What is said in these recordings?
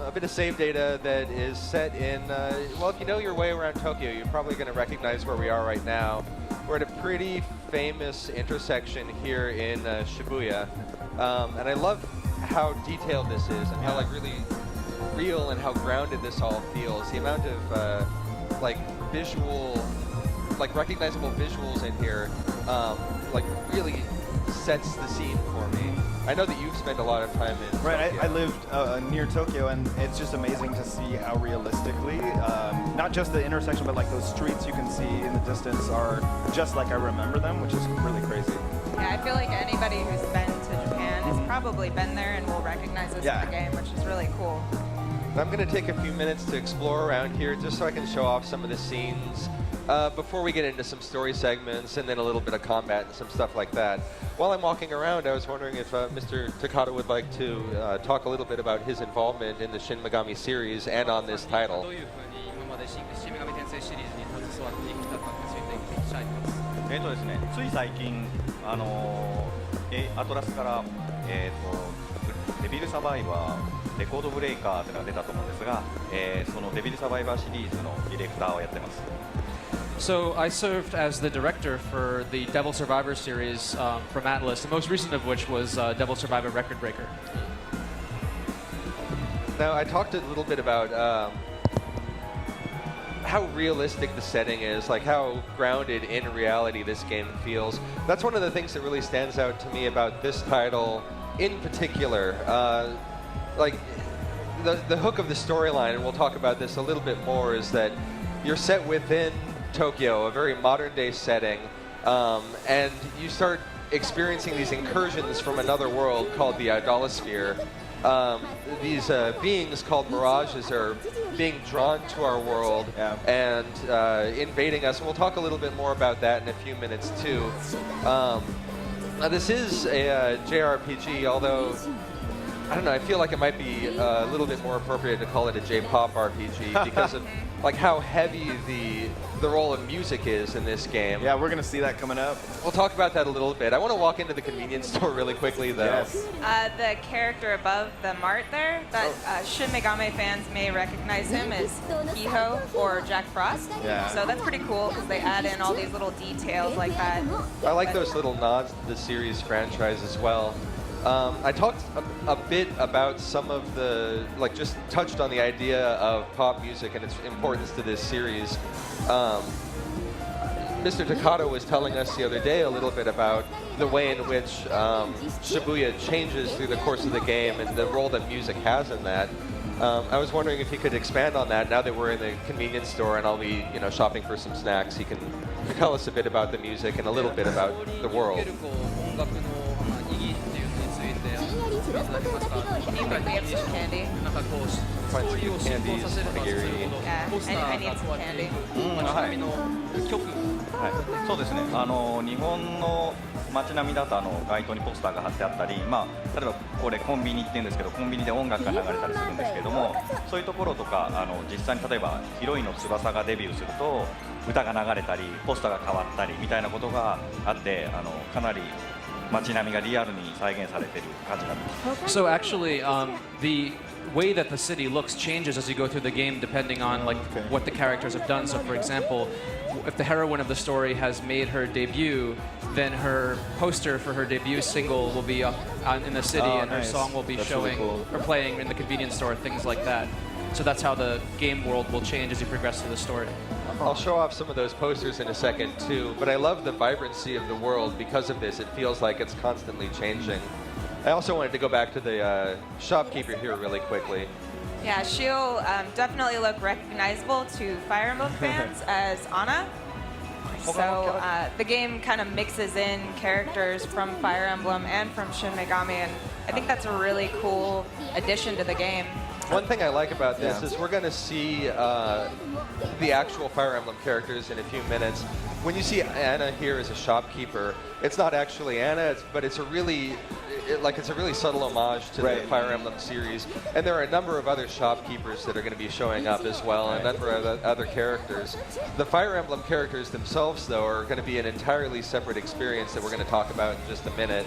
a bit of save data that is set in, well, if you know your way around Tokyo, you're probably going to recognize where we are right now. We're at a pretty famous intersection here in Shibuya, and I love how detailed this is and how like really real and how grounded this all feels. The amount of like visual, like recognizable visuals in here, like really sets the scene for me. I know that you've spent a lot of time in Tokyo. I lived near Tokyo, and it's just amazing to see how realistically, not just the intersection, but like those streets you can see in the distance are just like I remember them, which is really crazy. Yeah, I feel like anybody who's been to Japan has probably been there and will recognize this in the game, which is really cool. I'm going to take a few minutes to explore around here just so I can show off some of the scenes before we get into some story segments and then a little bit of combat and some stuff like that. While I'm walking around, I was wondering if Mr. Takata would like to talk a little bit about his involvement in the Shin Megami series and on this title. ですね、つい最近アトラスからデビルサバイバーレコードブレイカーというのが出たと思うんですが、そのデビルサバイバーシリーズのディレクターをやってます。So I served as the director for the Devil Survivor series from Atlas, the most recent of which was Devil Survivor Record Breaker. Now, I talked a little bit about how realistic the setting is, like how grounded in reality this game feels. That's one of the things that really stands out to me about this title in particular. Like the hook of the storyline, and we'll talk about this a little bit more, is that you're set within Tokyo, a very modern day setting, and you start experiencing these incursions from another world called the Idolasphere. These beings called mirages are being drawn to our world and invading us, and we'll talk a little bit more about that in a few minutes too. This is a JRPG, although I don't know, I feel like it might be a little bit more appropriate to call it a J-pop RPG because of like how heavy the role of music is in this game. Yeah, we're gonna see that coming up. We'll talk about that a little bit. I want to walk into the convenience store really quickly though. Yes. The character above the mart there, that Shin Megami fans may recognize him as Hiho or Jack Frost. Yeah. So that's pretty cool because they add in all these little details like that. I like those little nods to the series franchise as well. I talked a bit about some of the, like just touched on the idea of pop music and its importance to this series. Mr. Takata was telling us the other day a little bit about the way in which Shibuya changes through the course of the game and the role that music has in that. I was wondering if he could expand on that now that we're in the convenience store and I'll be, shopping for some snacks. He can tell us a bit about the music and a little bit about the world. Can you pick me up some candy? Find some candies, onigiri. Yeah, I need some candy. そうですね。日本の街並みだと街頭にポスターが貼ってあったり、例えばこれコンビニって言うんですけど、コンビニで音楽が流れたりするんですけども、そういうところとか実際に例えばヒロインの翼がデビューすると歌が流れたり、ポスターが変わったりみたいなことがあって、かなり So actually, the way that the city looks changes as you go through the game depending on what the characters have done. So for example, if the heroine of the story has made her debut, then her poster for her debut single will be up in the city and her song will be showing or playing in the convenience store, things like that. So that's how the game world will change as you progress through the story. I'll show off some of those posters in a second too, but I love the vibrancy of the world because of this. It feels like it's constantly changing. I also wanted to go back to the shopkeeper here really quickly. Yeah, she'll definitely look recognizable to Fire Emblem fans as Anna. So the game kind of mixes in characters from Fire Emblem and from Shin Megami, and I think that's a really cool addition to the game. One thing I like about this is we're going to see the actual Fire Emblem characters in a few minutes. When you see Anna here as a shopkeeper, it's not actually Anna, but it's a really subtle homage to the Fire Emblem series. And there are a number of other shopkeepers that are going to be showing up as well, and a number of other characters. The Fire Emblem characters themselves, though, are going to be an entirely separate experience that we're going to talk about in just a minute.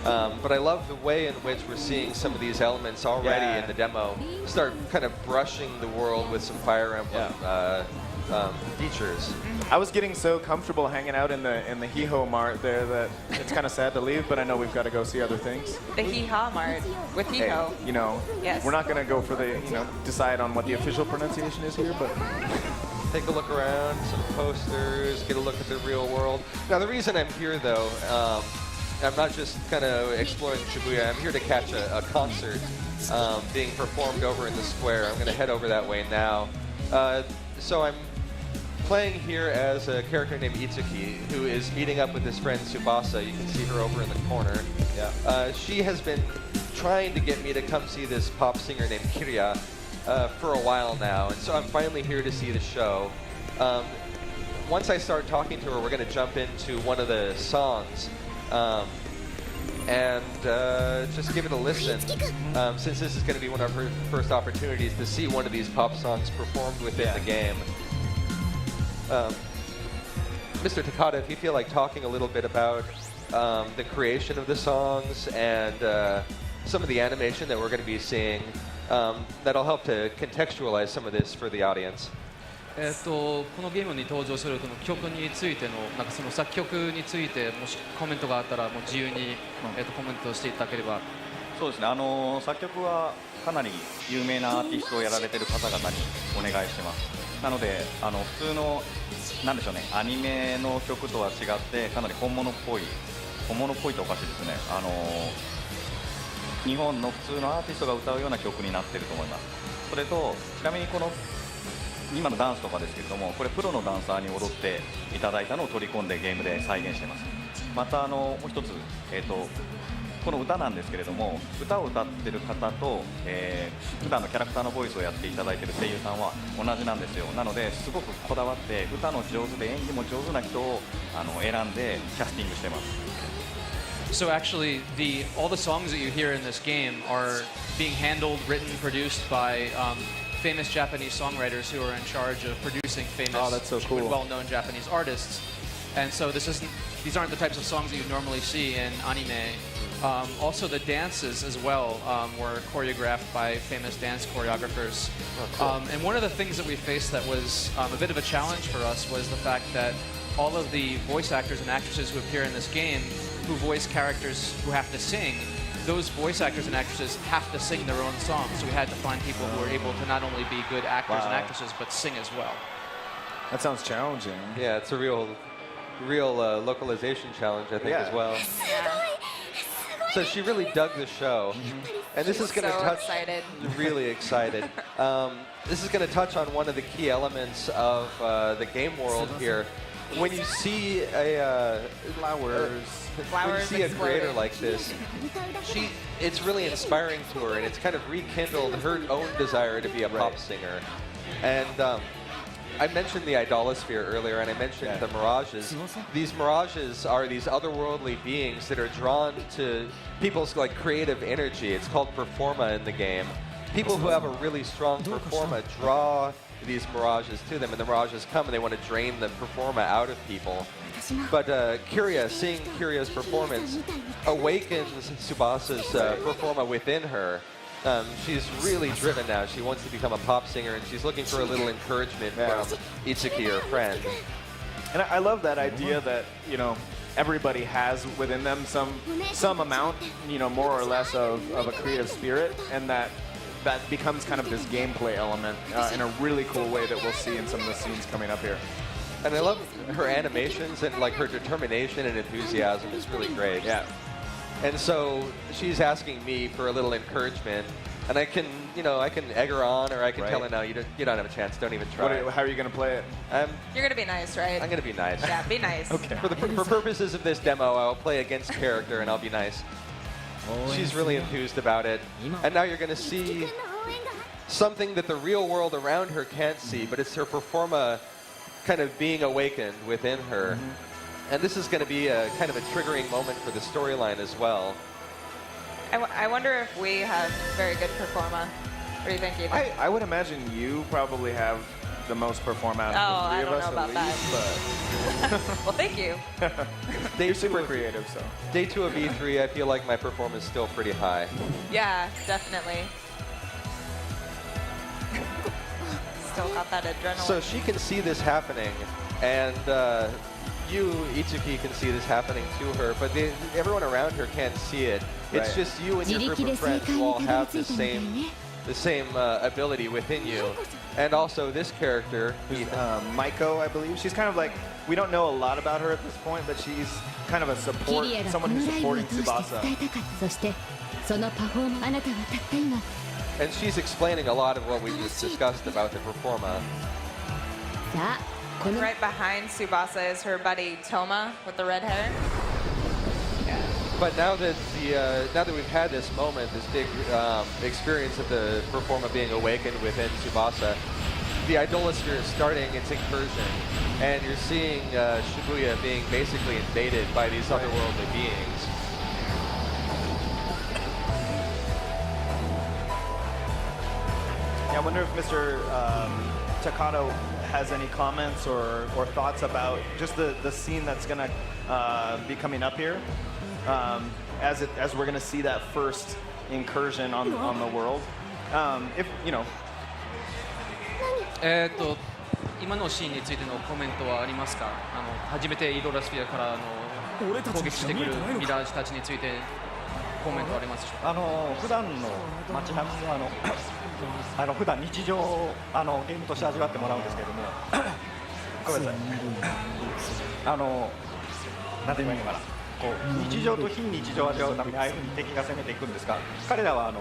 But I love the way in which we're seeing some of these elements already in the demo start kind of brushing the world with some Fire Emblem features. I was getting so comfortable hanging out in the Hee-Ho Mart there that it's kind of sad to leave, but I know we've got to go see other things. The Hee-Haw Mart with Hee-Ho. Hey, you know, Yes. we're not going to go for the, decide on what the official pronunciation is here, but Take a look around, some posters, get a look at the real world. Now, the reason I'm here, though, I'm not just kind of exploring Shibuya. I'm here to catch a concert being performed over in the square. I'm going to head over that way now. So I'm playing here as a character named Itsuki, who is meeting up with his friend Tsubasa. You can see her over in the corner. She has been trying to get me to come see this pop singer named Kiria for a while now, and so I'm finally here to see the show. Once I start talking to her, we're going to jump into one of the songs and just give it a listen, since this is going to be one of her first opportunities to see one of these pop songs performed within the game. Mr. Takada, if you feel like talking a little bit about the creation of the songs and some of the animation that we're going to be seeing, that'll help to contextualize some of this for the audience. このゲームに登場するこの曲についてのなんかその作曲についてもしコメントがあったらもう自由に、コメントしていただければ。そうですね、作曲はかなり有名なアーティストをやられてる方々にお願いしてます。なので普通のなんでしょうね、アニメの曲とは違ってかなり本物っぽいとおかしいですね。日本の普通のアーティストが歌うような曲になっていると思います。それとちなみにこの今のダンスとかですけれども、これプロのダンサーに踊っていただいたのを取り込んでゲームで再現しています。またもう一つ、この歌なんですけれども、歌を歌ってる方と、普段のキャラクターのボイスをやっていただいている声優さんは同じなんですよ。なのですごくこだわって歌の上手で演技も上手な人を選んでキャスティングしてます。So actually, all the songs that you hear in this game are being handled, written, produced by famous Japanese songwriters who are in charge of producing famous, well-known Japanese artists. And so these aren't the types of songs that you normally see in anime. Also, the dances as well were choreographed by famous dance choreographers. And one of the things that we faced that was a bit of a challenge for us was the fact that all of the voice actors and actresses who appear in this game, who voice characters who have to sing, those voice actors and actresses have to sing their own songs. So we had to find people who were able to not only be good actors and actresses, but sing as well. That sounds challenging. Yeah, it's a real localization challenge, I think, as well. So she really dug the show, and this is going to touch. Excited. Really excited. This is going to touch on one of the key elements of the game world here. When you see a when you see a creator like this, it's really inspiring to her, and it's kind of rekindled her own desire to be a pop singer. And I mentioned the Idolasphere earlier, and I mentioned the mirages. These mirages are these otherworldly beings that are drawn to people's creative energy. It's called Performa in the game. People who have a really strong Performa draw these mirages to them, and the mirages come and they want to drain the Performa out of people. But seeing Kiria's performance awakens Tsubasa's Performa within her. She's really driven now. She wants to become a pop singer, and she's looking for a little encouragement from Itsuki, her friend. And I love that idea that, everybody has within them some amount, more or less of a creative spirit, and that becomes kind of this gameplay element in a really cool way that we'll see in some of the scenes coming up here. And I love her animations and her determination and enthusiasm is really great. Yeah. And so she's asking me for a little encouragement, and I can egg her on, or I can tell her, no, you don't have a chance. Don't even try. How are you going to play it? You're going to be nice, right? I'm going to be nice. Yeah, be nice. Okay. For purposes of this demo, I'll play against character, and I'll be nice. She's really enthused about it. And now you're going to see something that the real world around her can't see, but it's her Performa kind of being awakened within her. And this is going to be a kind of a triggering moment for the storyline as well. I wonder if we have very good Performa. What do you think, Ethan? I would imagine you probably have the most Performa out Oh, of the I three don't of us, know about at that. least, Well, thank you. but you're super creative, so. Day 2 of E3, I feel like my performance is still pretty high. Yeah, definitely. Still got that adrenaline. So she can see this happening, and you, Itsuki, can see this happening to her, but everyone around her can't see it. It's Right. just you and your group of friends who all have the same ability within you. And also this character, Who's Maiko, I believe. She's kind of like, we don't know a lot about her at this point, but she's kind of a support, someone who's supporting Tsubasa. and she's explaining a lot of what we just discussed about the Performa. Right behind Tsubasa is her buddy Toma with the red hair. But now that we've had this moment, this big experience of the Performa being awakened within Tsubasa, the Idolasphere is starting its incursion, and you're seeing Shibuya being basically invaded by these otherworldly beings. Yeah, I wonder if Mr. Takato has any comments or thoughts about just the scene that's going to be coming up here, as we're going to see that first incursion on the world. If you know. 今のシーンについてのコメントはありますか？初めてイドラスフィアから攻撃してくるミラージュたちについてコメントありますでしょうか？普段の街並みは普段日常をゲームとして味わってもらうんですけれども、ごめんなさい。なんて言えばいいのかな。こう日常と非日常を味わうためにああいうふうに敵が攻めていくんですが、彼らは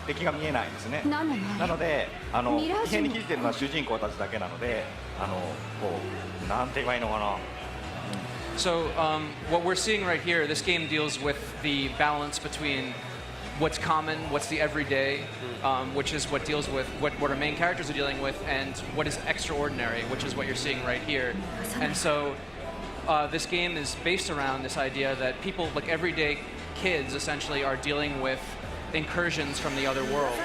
敵が見えないんですね。なので異変に気づいているのは主人公たちだけなので、こうなんて言えばいいのかな。So what we're seeing right here, this game deals with the balance between what's common, what's the everyday, which is what deals with what our main characters are dealing with, and what is extraordinary, which is what you're seeing right here. And so this game is based around this idea that people, like everyday kids, essentially are dealing with incursions from the other world.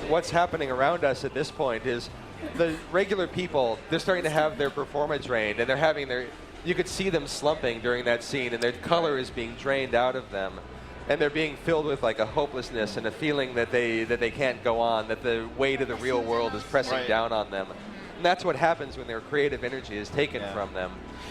What's happening around us at this point is the regular people, they're starting to have their Performa drained, and they're having you could see them slumping during that scene, and their color is being drained out of them. And they're being filled with like a hopelessness and a feeling that they can't go on, that the weight of the real world is pressing down on them. And that's what happens when their creative energy is taken from them.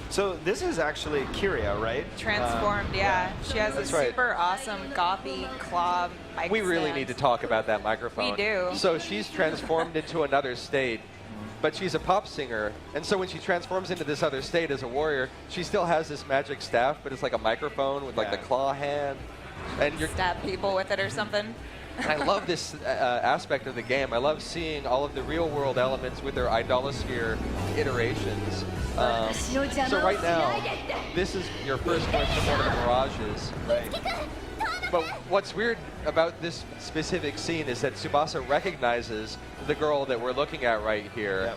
So this is actually Kiria, right? Transformed, yeah. She has a super awesome gothy claw mic We really stand. need to talk about that microphone. We do. So she's transformed into another state, but she's a pop singer. And so when she transforms into this other state as a warrior, she still has this magic staff, but it's like a microphone with like the claw hand. And you're Stab people with it or something. I love this aspect of the game. I love seeing all of the real-world elements with their Idolasphere iterations. So right now, this is your first glimpse of one of the mirages. But what's weird about this specific scene is that Tsubasa recognizes the girl that we're looking at right here.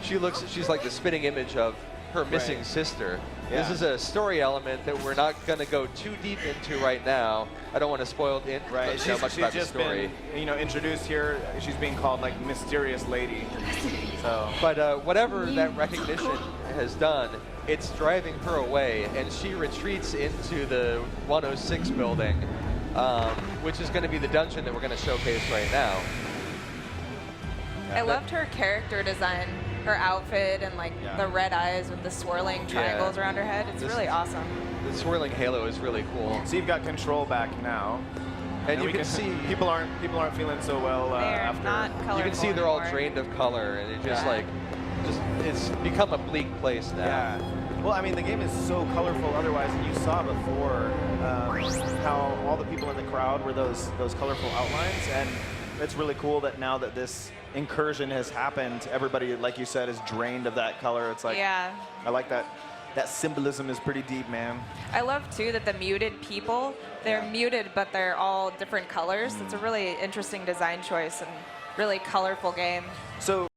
She's like the spitting image of her missing sister. This is a story element that we're not going to go too deep into right now. I don't want to spoil much about the story. Been, introduced here. She's being called like mysterious lady. So, but whatever that recognition has done, it's driving her away, and she retreats into the 106 building, which is going to be the dungeon that we're going to showcase right now. I loved her character design. Her outfit and like the red eyes with the swirling triangles around her head. It's really awesome. The swirling halo is really cool. So you've got control back now. And you can see people aren't feeling so well after. Not colorful you can see they're all anymore. drained of color, and it just it's become a bleak place now. Yeah. Well, I mean, the game is so colorful otherwise, and you saw before how all the people in the crowd were those colorful outlines, and it's really cool that now that this incursion has happened, everybody, like you said, is drained of that color. It's like, I like that. That symbolism is pretty deep, man. I love too that the muted people, they're muted, but they're all different colors. It's a really interesting design choice and really colorful game. So